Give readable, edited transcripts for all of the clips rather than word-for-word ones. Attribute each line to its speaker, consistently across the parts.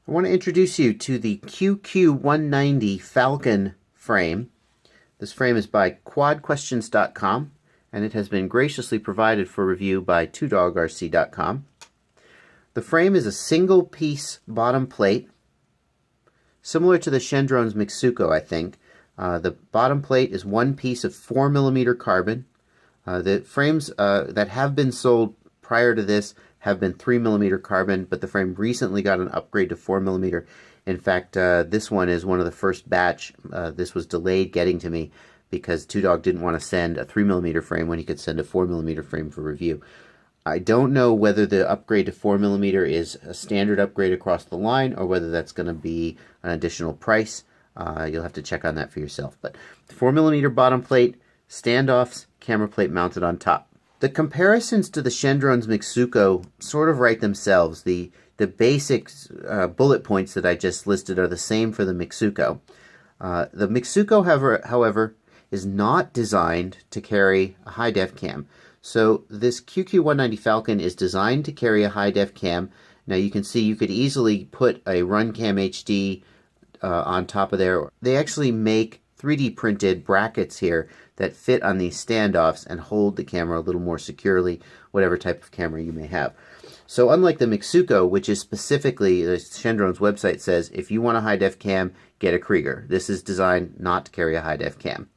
Speaker 1: I want to introduce you to the QQ190 Falcon frame. This frame is by quadquestions.com, and it has been graciously provided for review by twodogrc.com. The frame is a single piece bottom plate, similar to the Chendron's Mixuko, I think. The bottom plate is one piece of 4mm carbon. The frames that have been sold prior to this have been 3mm carbon, but the frame recently got an upgrade to 4mm. In fact, this one is one of the first batch. This was delayed getting to me because Two Dog didn't want to send a 3mm frame when he could send a 4mm frame for review. I don't know whether the upgrade to 4mm is a standard upgrade across the line or whether that's going to be an additional price. You'll have to check on that for yourself. But 4mm bottom plate, standoffs, camera plate mounted on top. The comparisons to the Chendron's Mixuko sort of write themselves. The basic bullet points that I just listed are the same for the Mixuko. The Mixuko, however, is not designed to carry a high-def cam. So this QQ190 Falcon is designed to carry a high-def cam. Now you can see you could easily put a Runcam HD on top of there. They actually make 3D printed brackets here that fit on these standoffs and hold the camera a little more securely, whatever type of camera you may have. So unlike the Mixuko, which is specifically, the Chendron's website says, if you want a high-def cam, get a Kriger. This is designed not to carry a high-def cam.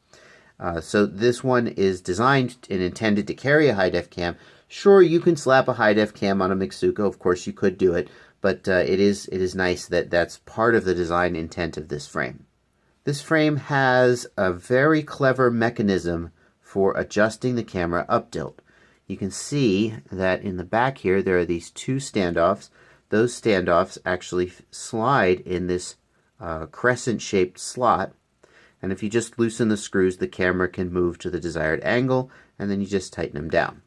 Speaker 1: So this one is designed and intended to carry a high-def cam. Sure, you can slap a high-def cam on a Mixuko. Of course, you could do it, but it is nice that that's part of the design intent of this frame. This frame has a very clever mechanism for adjusting the camera up tilt. You can see that in the back here there are these two standoffs. Those standoffs actually slide in this crescent-shaped slot, and if you just loosen the screws, the camera can move to the desired angle, and then you just tighten them down.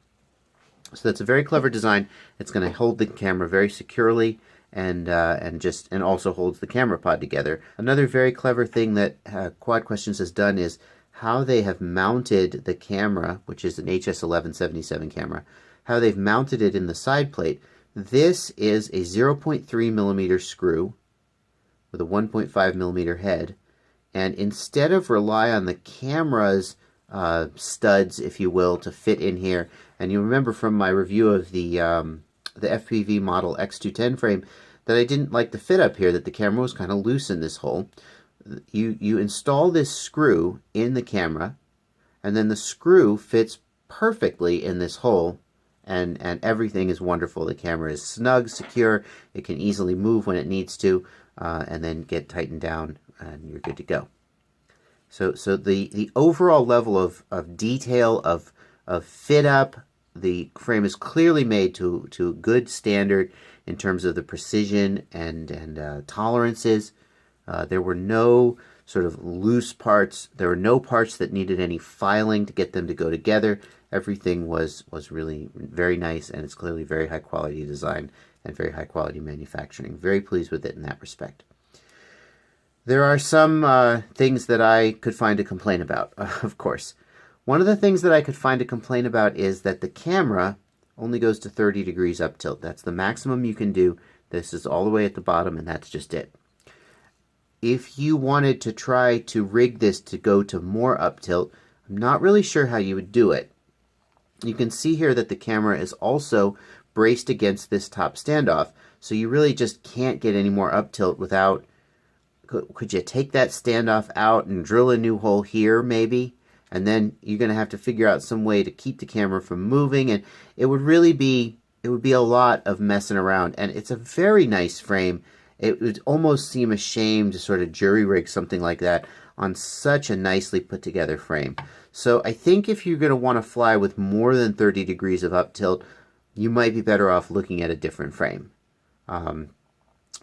Speaker 1: So that's a very clever design. It's going to hold the camera very securely and also holds the camera pod together. Another very clever thing that Quad Questions has done is how they have mounted the camera, which is an HS1177 camera, how they've mounted it in the side plate. This is a 0.3mm screw with a 1.5mm head, and instead of rely on the camera's studs, if you will, to fit in here, and you remember from my review of the FPV model X210 frame that I didn't like the fit up here, that the camera was kind of loose in this hole. You install this screw in the camera, and then the screw fits perfectly in this hole, and everything is wonderful. The camera is snug, secure, it can easily move when it needs to, and then get tightened down, and you're good to go. So the overall level of detail, of fit up, the frame is clearly made to a good standard in terms of the precision and tolerances. There were no sort of loose parts. There were no parts that needed any filing to get them to go together. Everything was really very nice, and it's clearly very high quality design and very high quality manufacturing. Very pleased with it in that respect. There are some things that I could find to complain about, of course. One of the things that I could find to complain about is that the camera only goes to 30 degrees up tilt. That's the maximum you can do. This is all the way at the bottom, and that's just it. If you wanted to try to rig this to go to more up tilt, I'm not really sure how you would do it. You can see here that the camera is also braced against this top standoff, so you really just can't get any more up tilt without... Could you take that standoff out and drill a new hole here, maybe? And then you're going to have to figure out some way to keep the camera from moving, and it would be a lot of messing around. And it's a very nice frame. It would almost seem a shame to sort of jury rig something like that on such a nicely put together frame. So I think if you're going to want to fly with more than 30 degrees of up tilt, you might be better off looking at a different frame.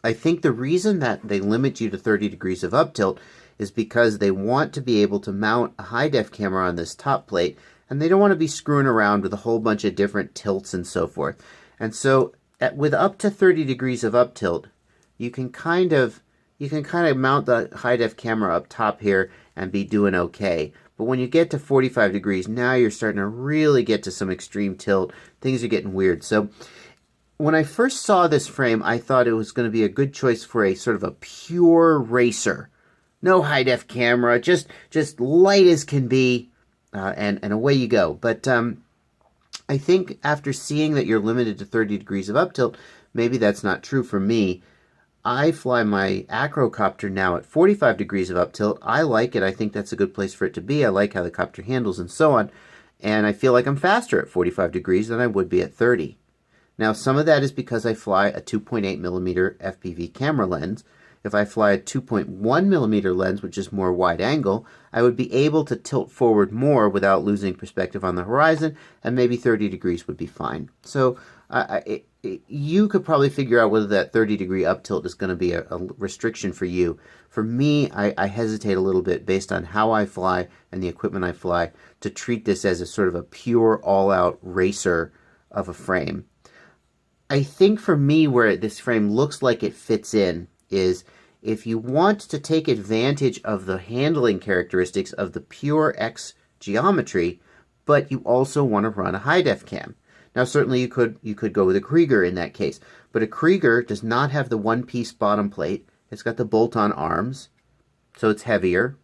Speaker 1: I think the reason that they limit you to 30 degrees of up tilt is because they want to be able to mount a high-def camera on this top plate, and they don't want to be screwing around with a whole bunch of different tilts and so forth. And so with up to 30 degrees of up tilt, you can kind of mount the high-def camera up top here and be doing okay. But when you get to 45 degrees, now you're starting to really get to some extreme tilt. Things are getting weird. So when I first saw this frame, I thought it was going to be a good choice for a sort of a pure racer. No high-def camera, just light as can be, and away you go. But I think after seeing that you're limited to 30 degrees of up tilt, maybe that's not true for me. I fly my Acrocopter now at 45 degrees of up tilt. I like it. I think that's a good place for it to be. I like how the copter handles and so on. And I feel like I'm faster at 45 degrees than I would be at 30. Now, some of that is because I fly a 2.8 millimeter FPV camera lens. If I fly a 2.1 millimeter lens, which is more wide angle, I would be able to tilt forward more without losing perspective on the horizon, and maybe 30 degrees would be fine. So you could probably figure out whether that 30 degree up tilt is going to be a restriction for you. For me, I hesitate a little bit based on how I fly and the equipment I fly to treat this as a sort of a pure all-out racer of a frame. I think for me where this frame looks like it fits in is if you want to take advantage of the handling characteristics of the Pure X geometry, but you also want to run a high-def cam. Now, certainly you could go with a Krieger in that case, but a Krieger does not have the one-piece bottom plate. It's got the bolt-on arms, so it's heavier.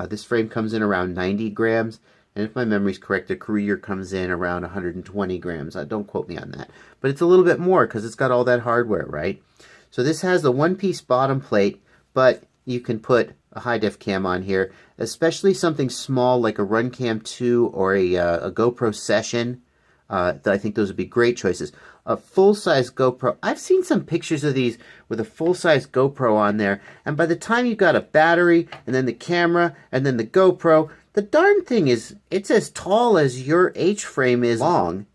Speaker 1: This frame comes in around 90 grams, and if my memory's correct, the Krieger comes in around 120 grams. Don't quote me on that, but it's a little bit more because it's got all that hardware, right? So this has the one-piece bottom plate, but you can put a high-def cam on here, especially something small like a Runcam 2 or a GoPro Session. I think those would be great choices. A full-size GoPro. I've seen some pictures of these with a full-size GoPro on there, and by the time you've got a battery, and then the camera, and then the GoPro, the darn thing it's as tall as your H-frame is long,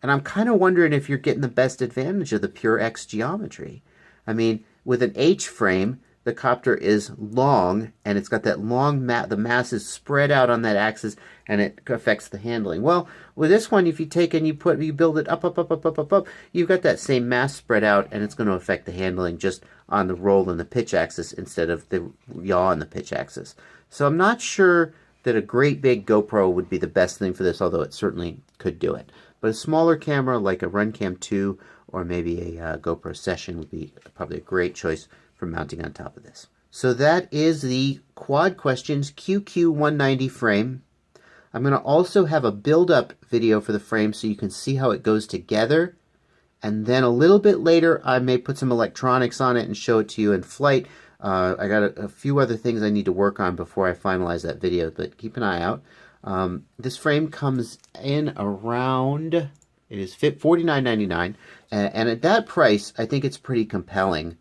Speaker 1: and I'm kind of wondering if you're getting the best advantage of the Pure X geometry. I mean, with an H-frame, the copter is long, and it's got that long the mass is spread out on that axis, and it affects the handling. Well, with this one, if you take and you build it up, you've got that same mass spread out, and it's going to affect the handling just on the roll and the pitch axis instead of the yaw and the pitch axis. So I'm not sure that a great big GoPro would be the best thing for this, although it certainly could do it. But a smaller camera like a Runcam 2 or maybe a GoPro Session would be probably a great choice for mounting on top of this. So that is the Quad Questions QQ190 frame. I'm going to also have a build-up video for the frame so you can see how it goes together. And then a little bit later, I may put some electronics on it and show it to you in flight. I got a few other things I need to work on before I finalize that video, but keep an eye out. This frame comes in around, it is $49.99, and at that price, I think it's pretty compelling.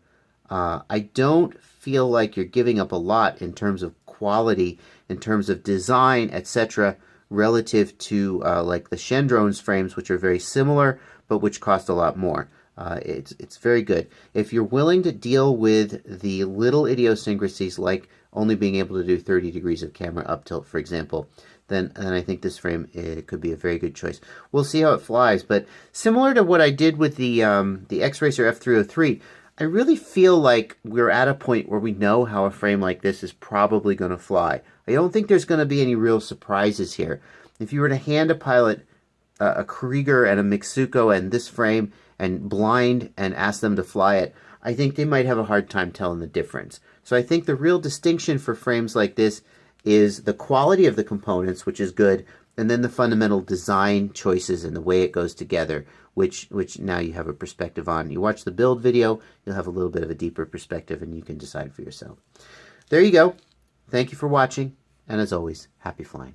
Speaker 1: I don't feel like you're giving up a lot in terms of quality, in terms of design, etc., relative to like the Shendrones frames, which are very similar, but which cost a lot more. It's very good. If you're willing to deal with the little idiosyncrasies, like only being able to do 30 degrees of camera up tilt, for example, then I think this frame could be a very good choice. We'll see how it flies, but similar to what I did with the X-Racer F303, I really feel like we're at a point where we know how a frame like this is probably going to fly. I don't think there's going to be any real surprises here. If you were to hand a pilot a Krieger and a Mitsuko and this frame and blind and ask them to fly it, I think they might have a hard time telling the difference. So I think the real distinction for frames like this is the quality of the components, which is good, and then the fundamental design choices and the way it goes together, which now you have a perspective on. You watch the build video, you'll have a little bit of a deeper perspective, and you can decide for yourself. There you go. Thank you for watching, and as always, happy flying.